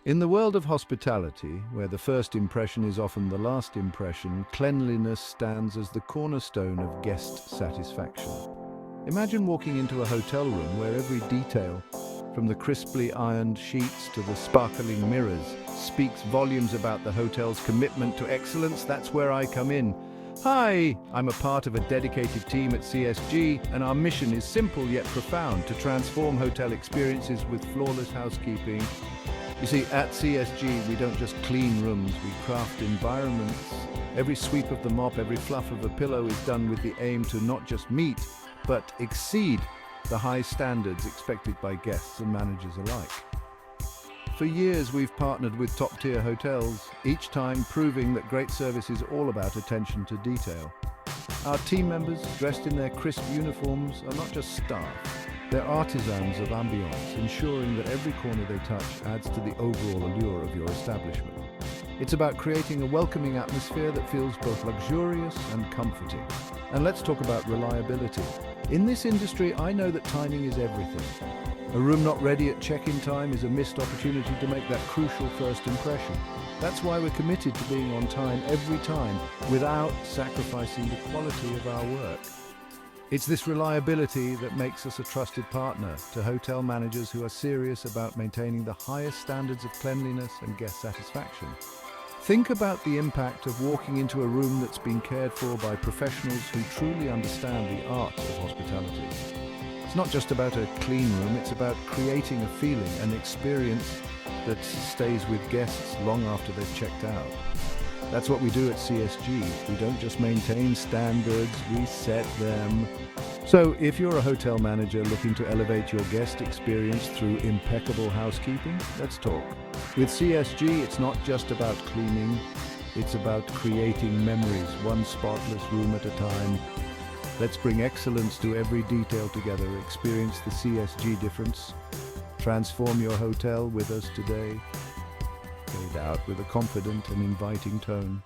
In the world of hospitality, where the first impression is often the last impression, cleanliness stands as the cornerstone of guest satisfaction. Imagine walking into a hotel room where every detail, from the crisply ironed sheets to the sparkling mirrors, speaks volumes about the hotel's commitment to excellence. That's where I come in. Hi, I'm a part of a dedicated team at CSG, and our mission is simple yet profound: to transform hotel experiences with flawless housekeeping. You see, at CSG, we don't just clean rooms, we craft environments. Every sweep of the mop, every fluff of a pillow is done with the aim to not just meet, but exceed the high standards expected by guests and managers alike. For years, we've partnered with top-tier hotels, each time proving that great service is all about attention to detail. Our team members, dressed in their crisp uniforms, are not just staff. They're artisans of ambiance, ensuring that every corner they touch adds to the overall allure of your establishment. It's about creating a welcoming atmosphere that feels both luxurious and comforting. And let's talk about reliability. In this industry, I know that timing is everything. A room not ready at check-in time is a missed opportunity to make that crucial first impression. That's why we're committed to being on time every time, without sacrificing the quality of our work. It's this reliability that makes us a trusted partner to hotel managers who are serious about maintaining the highest standards of cleanliness and guest satisfaction. Think about the impact of walking into a room that's been cared for by professionals who truly understand the art of hospitality. It's not just about a clean room, it's about creating a feeling, an experience that stays with guests long after they've checked out. That's what we do at CSG. We don't just maintain standards, we set them. So if you're a hotel manager looking to elevate your guest experience through impeccable housekeeping, let's talk. With CSG, it's not just about cleaning, it's about creating memories, one spotless room at a time. Let's bring excellence to every detail together. Experience the CSG difference. Transform your hotel with us today. Fade out with a confident and inviting tone.